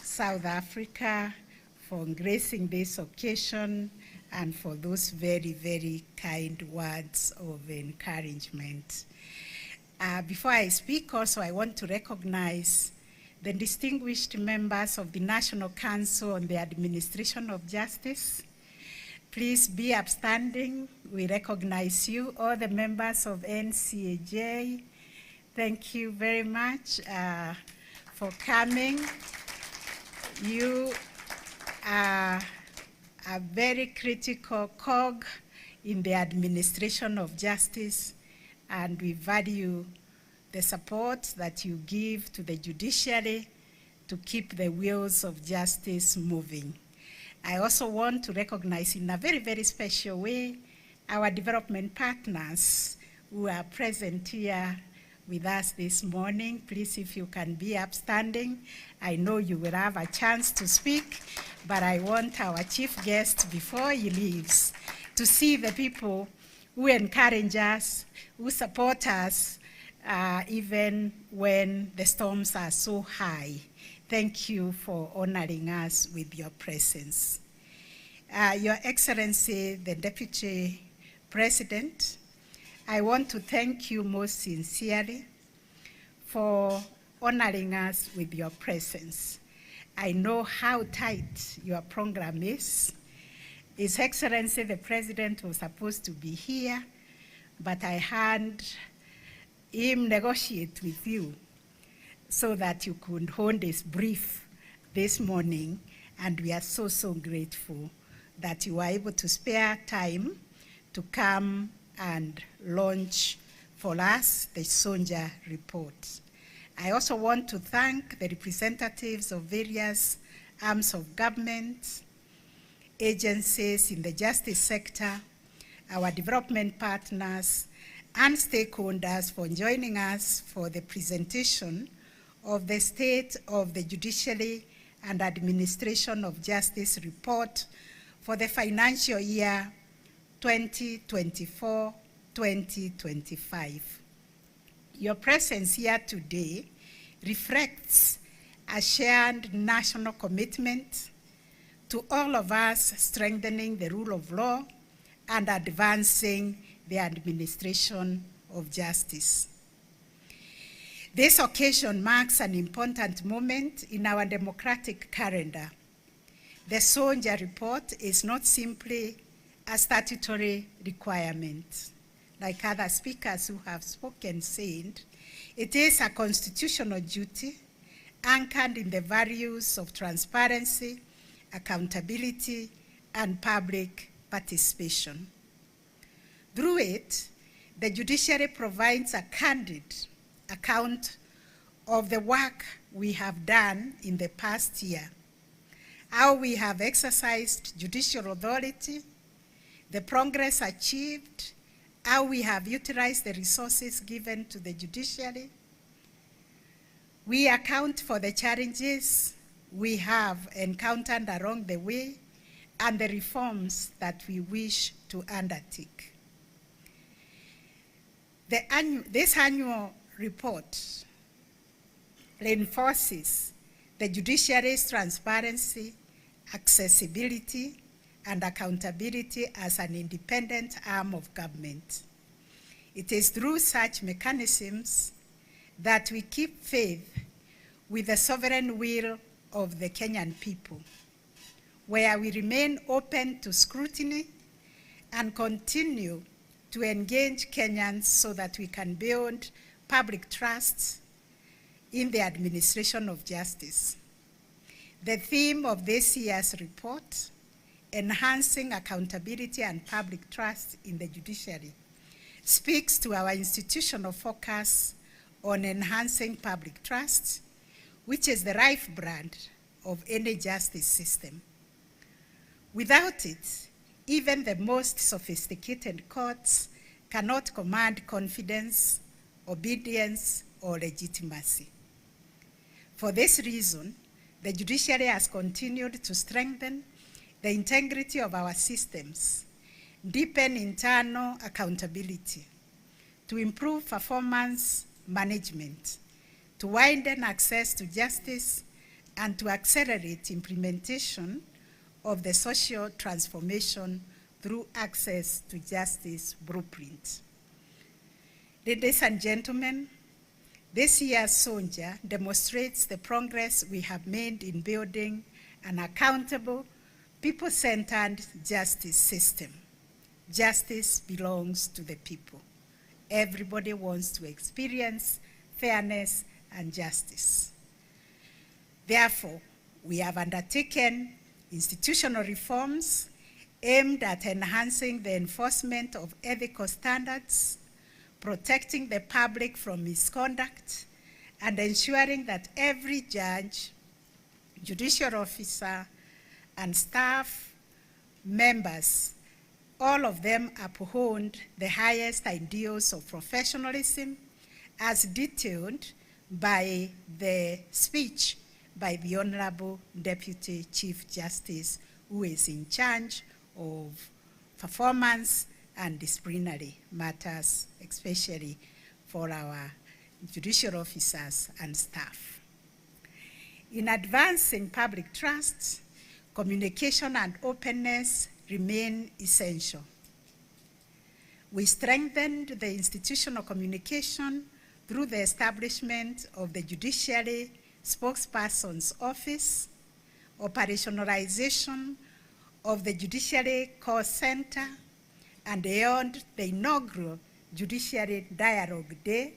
South Africa for gracing this occasion and for those very, very kind words of encouragement. Before I speak also, I want to recognize the distinguished members of the National Council on the Administration of Justice. Please be upstanding. We recognize you, all the members of NCAJ. Thank you very much for coming. You are a very critical cog in the administration of justice, and we value the support that you give to the judiciary to keep the wheels of justice moving. I also want to recognize in a very, very special way our development partners who are present here with us this morning. Please, if you can be upstanding. I know you will have a chance to speak, but I want our chief guest, before he leaves, to see the people who encourage us, who support us, even when the storms are so high. Thank you for honoring us with your presence. Your Excellency, the Deputy President, I want to thank you most sincerely for honoring us with your presence. I know how tight your program is. His Excellency, the President, was supposed to be here, but I had him negotiate with you so that you could hold this brief this morning, and we are so, so grateful that you were able to spare time to come and launch for us the Sonja report. I also want to thank the representatives of various arms of government, agencies in the justice sector, our development partners, and stakeholders for joining us for the presentation of the State of the Judiciary and Administration of Justice report for the financial year 2024-2025. Your presence here today reflects a shared national commitment to all of us strengthening the rule of law and advancing the administration of justice. This occasion marks an important moment in our democratic calendar. The Sonja report is not simply a statutory requirement, like other speakers who have spoken said. It is a constitutional duty anchored in the values of transparency, accountability, and public participation. Through it, the judiciary provides a candid account of the work we have done in the past year, how we have exercised judicial authority, the progress achieved, how we have utilized the resources given to the judiciary. We account for the challenges we have encountered along the way and the reforms that we wish to undertake. This annual report reinforces the judiciary's transparency, accessibility, and accountability as an independent arm of government. It is through such mechanisms that we keep faith with the sovereign will of the Kenyan people, where we remain open to scrutiny and continue to engage Kenyans so that we can build public trust in the administration of justice. The theme of this year's report, enhancing accountability and public trust in the judiciary, speaks to our institutional focus on enhancing public trust, which is the lifeblood of any justice system. Without it, even the most sophisticated courts cannot command confidence, obedience, or legitimacy. For this reason, the judiciary has continued to strengthen the integrity of our systems, deepen internal accountability, to improve performance management, to widen access to justice, and to accelerate implementation of the social transformation through access to justice blueprint. Ladies and gentlemen, this year's Sonja demonstrates the progress we have made in building an accountable, people-centered justice system. Justice belongs to the people. Everybody wants to experience fairness and justice. Therefore, we have undertaken institutional reforms aimed at enhancing the enforcement of ethical standards, protecting the public from misconduct, and ensuring that every judge, judicial officer, and staff members, all of them uphold the highest ideals of professionalism as detailed by the speech by the Honorable Deputy Chief Justice, who is in charge of performance and disciplinary matters, especially for our judicial officers and staff. In advancing public trust, communication and openness remain essential. We strengthened the institutional communication through the establishment of the Judiciary Spokesperson's Office, operationalization of the Judiciary Call Center, and held the inaugural Judiciary Dialogue Day,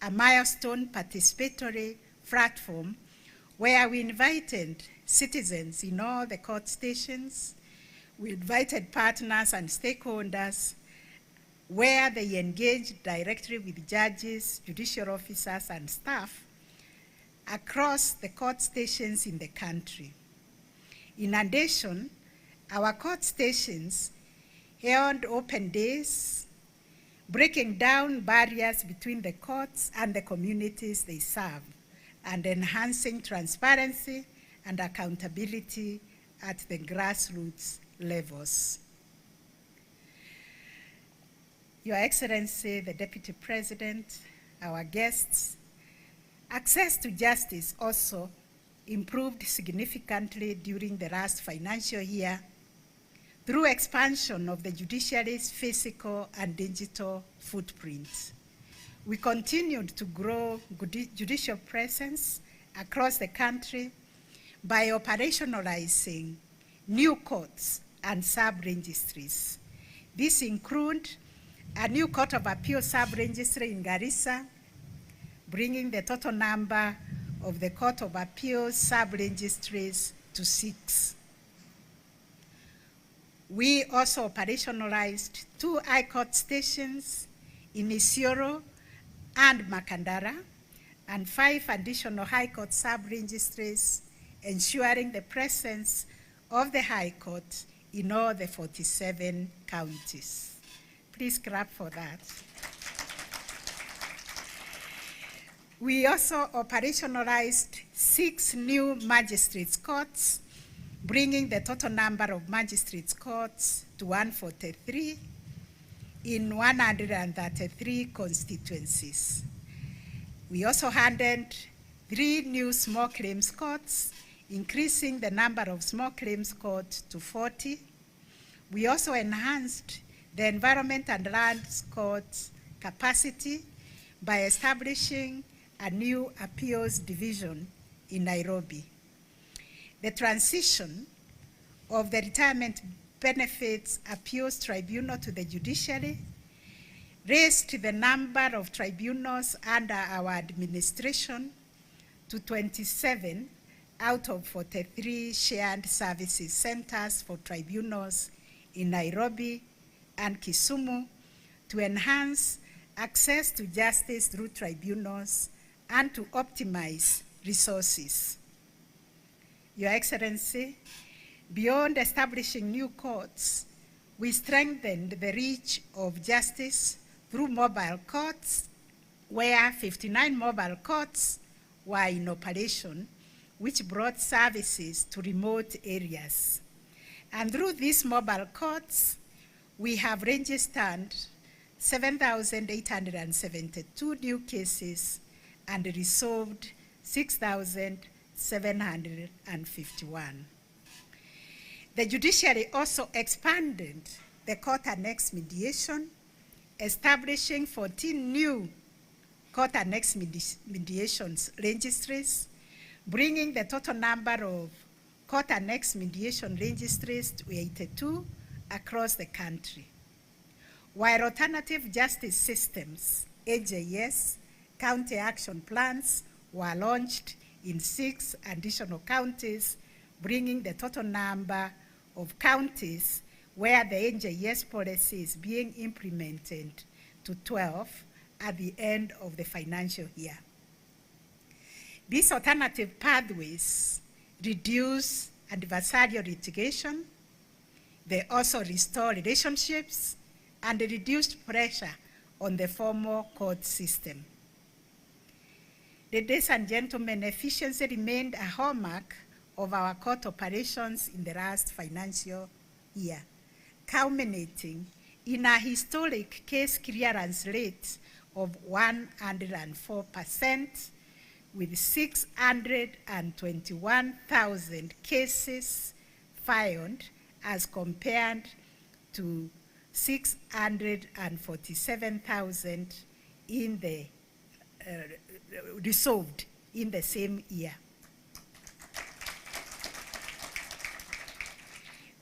a milestone participatory platform where we invited citizens in all the court stations. We invited partners and stakeholders where they engaged directly with judges, judicial officers, and staff across the court stations in the country. In addition, our court stations held open days, breaking down barriers between the courts and the communities they serve, and enhancing transparency and accountability at the grassroots levels. Your Excellency, the Deputy President, our guests, access to justice also improved significantly during the last financial year through expansion of the judiciary's physical and digital footprints. We continued to grow judicial presence across the country by operationalizing new courts and sub-registries. These include a new Court of Appeal sub-registry in Garissa, bringing the total number of the Court of Appeal sub-registries to 6. We also operationalized 2 High Court stations in Isiolo and Makandara, and 5 additional High Court sub-registries, ensuring the presence of the High Court in all the 47 counties. Please clap for that. We also operationalized 6 new magistrates' courts, bringing the total number of magistrates' courts to 143 in 133 constituencies. We also handed 3 new small claims courts, increasing the number of small claims courts to 40. We also enhanced the Environment and Lands Court's capacity by establishing a new appeals division in Nairobi. The transition of the Retirement Benefits Appeals Tribunal to the Judiciary raised the number of tribunals under our administration to 27 out of 43 shared services centers for tribunals in Nairobi and Kisumu to enhance access to justice through tribunals and to optimize resources. Your Excellency, beyond establishing new courts, we strengthened the reach of justice through mobile courts, where 59 mobile courts were in operation, which brought services to remote areas. And through these mobile courts, we have registered 7,872 new cases and resolved 6,000 751. The judiciary also expanded the court annex mediation, establishing 14 new court annex mediations registries, bringing the total number of court annex mediation registries to 82 across the country. While alternative justice systems, AJS, county action plans were launched in 6 additional counties, bringing the total number of counties where the AJS policy is being implemented to 12 at the end of the financial year. These alternative pathways reduce adversarial litigation. They also restore relationships and reduced pressure on the formal court system. Ladies and gentlemen, efficiency remained a hallmark of our court operations in the last financial year, culminating in a historic case clearance rate of 104%, with 621,000 cases filed as compared to 647,000 in the resolved in the same year.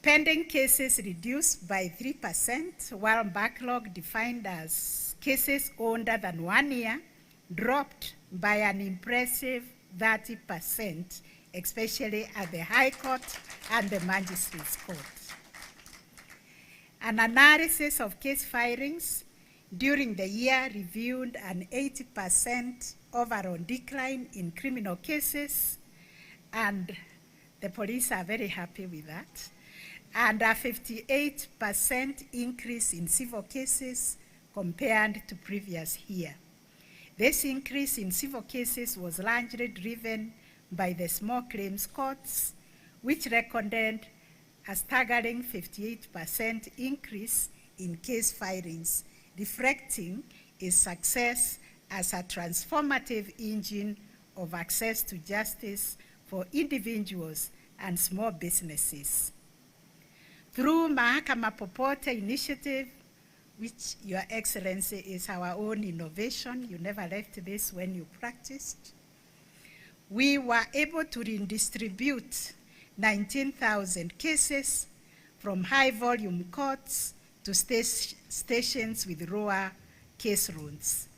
Pending cases reduced by 3%, while backlog defined as cases older than 1 year dropped by an impressive 30%, especially at the High Court and the Magistrates Court. An analysis of case filings during the year revealed an 80% overall decline in criminal cases, and the police are very happy with that, and a 58% increase in civil cases compared to previous year. This increase in civil cases was largely driven by the small claims courts, which recorded a staggering 58% increase in case filings, reflecting its success as a transformative engine of access to justice for individuals and small businesses. Through Mahakama Popote initiative, which Your Excellency is our own innovation, you never left this when you practiced, we were able to redistribute 19,000 cases from high volume courts to stations with lower case loads,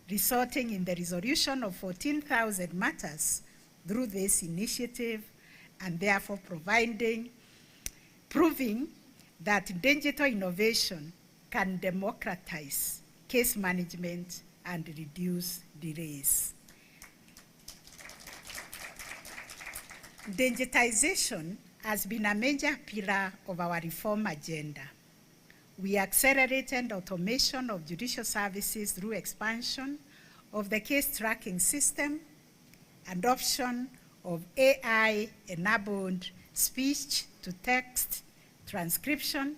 resulting in the resolution of 14,000 matters through this initiative, and therefore proving that digital innovation can democratize case management and reduce delays. Digitization has been a major pillar of our reform agenda. We accelerated automation of judicial services through expansion of the case tracking system, adoption of AI-enabled speech-to-text transcription,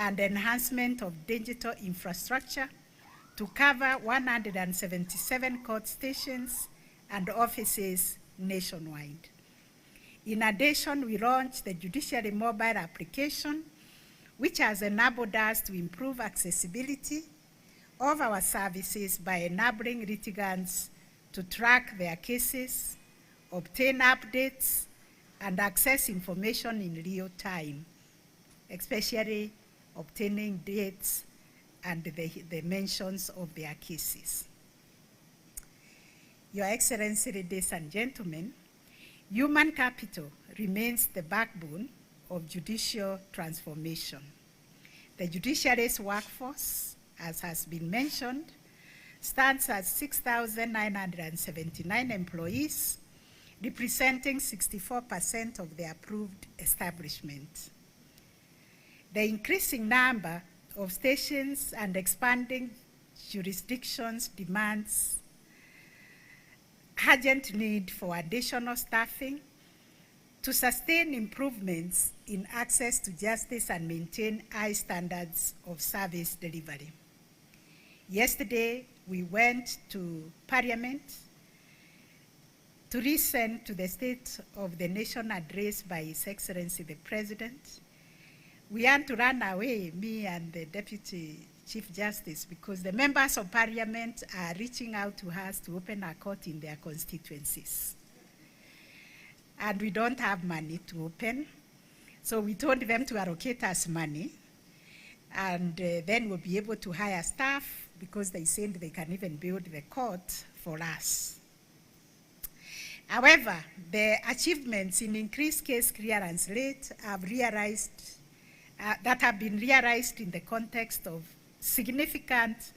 and enhancement of digital infrastructure to cover 177 court stations and offices nationwide. In addition, we launched the Judiciary mobile application, which has enabled us to improve accessibility of our services by enabling litigants to track their cases, obtain updates, and access information in real time, especially obtaining dates and the mentions of their cases. Your Excellency, ladies and gentlemen, human capital remains the backbone of judicial transformation. The judiciary's workforce, as has been mentioned, stands at 6,979 employees, representing 64% of the approved establishment. The increasing number of stations and expanding jurisdictions demands urgent need for additional staffing to sustain improvements in access to justice and maintain high standards of service delivery. Yesterday, we went to Parliament to listen to the State of the Nation address by His Excellency the President. We want to run away, me and the Deputy Chief Justice, because the members of Parliament are reaching out to us to open a court in their constituencies. And we don't have money to open. So we told them to allocate us money, and then we'll be able to hire staff, because they said they can even build the court for us. However, the achievements in increased case clearance rate have been realized in the context of significant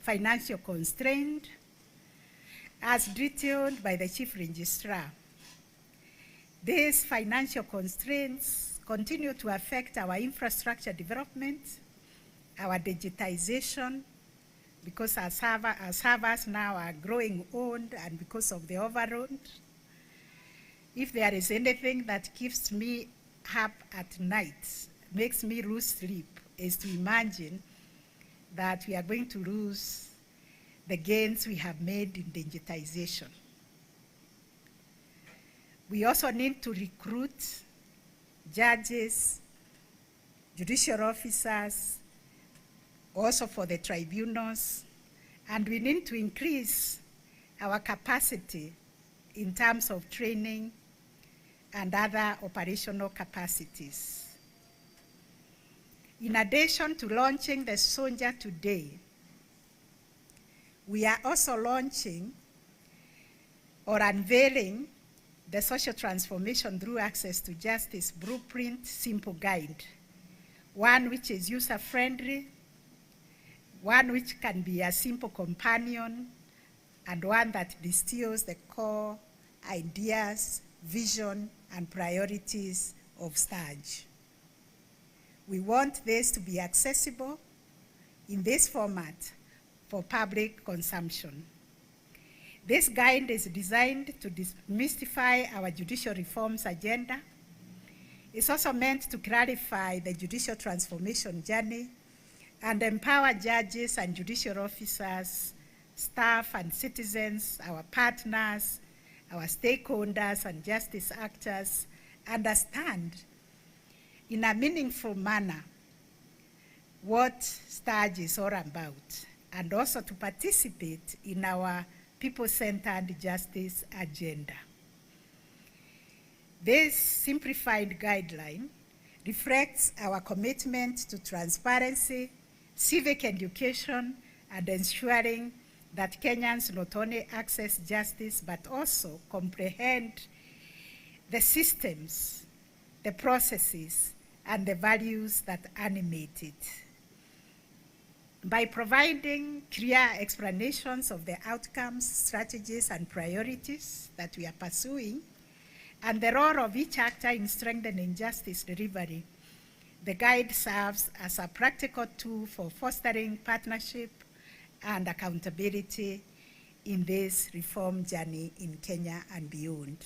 financial constraint, as detailed by the Chief Registrar. These financial constraints continue to affect our infrastructure development, our digitization, because our servers now are growing old, and because of the overload. If there is anything that keeps me up at night, makes me lose sleep, is to imagine that we are going to lose the gains we have made in digitization. We also need to recruit judges, judicial officers, also for the tribunals, and we need to increase our capacity in terms of training and other operational capacities. In addition to launching the Soldier today, we are also launching or unveiling the Social Transformation Through Access to Justice Blueprint Simple Guide, one which is user-friendly, one which can be a simple companion, and one that distills the core ideas, vision, and priorities of STAJ. We want this to be accessible in this format for public consumption. This guide is designed to demystify our judicial reforms agenda. It's also meant to clarify the judicial transformation journey and empower judges and judicial officers, staff and citizens, our partners, our stakeholders and justice actors understand in a meaningful manner what STAJ is all about, and also to participate in our people-centered justice agenda. This simplified guideline reflects our commitment to transparency, civic education, and ensuring that Kenyans not only access justice, but also comprehend the systems, the processes, and the values that animate it. By providing clear explanations of the outcomes, strategies, and priorities that we are pursuing, and the role of each actor in strengthening justice delivery, the guide serves as a practical tool for fostering partnership and accountability in this reform journey in Kenya and beyond.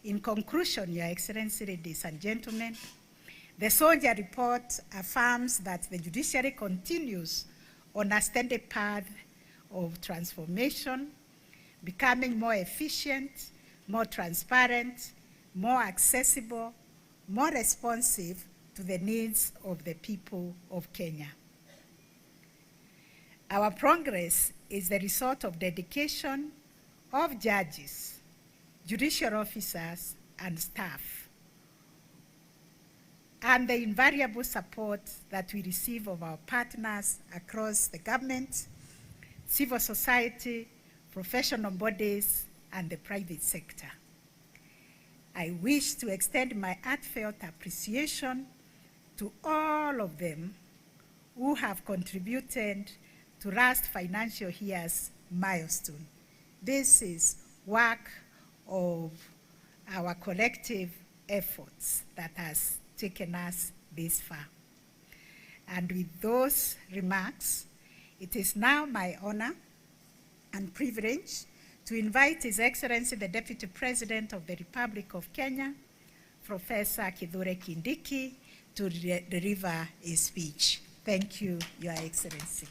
In conclusion, Your Excellency, ladies and gentlemen, the Soldier Report affirms that the judiciary continues on a steady path of transformation, becoming more efficient, more transparent, more accessible, more responsive to the needs of the people of Kenya. Our progress is the result of dedication of judges, judicial officers, and staff, and the invariable support that we receive of our partners across the government, civil society, professional bodies, and the private sector. I wish to extend my heartfelt appreciation to all of them who have contributed to last financial year's milestone. This is work of our collective efforts that has taken us this far. And with those remarks, it is now my honor and privilege to invite His Excellency the Deputy President of the Republic of Kenya, Professor Kithure Kindiki, to deliver his speech. Thank you, Your Excellency.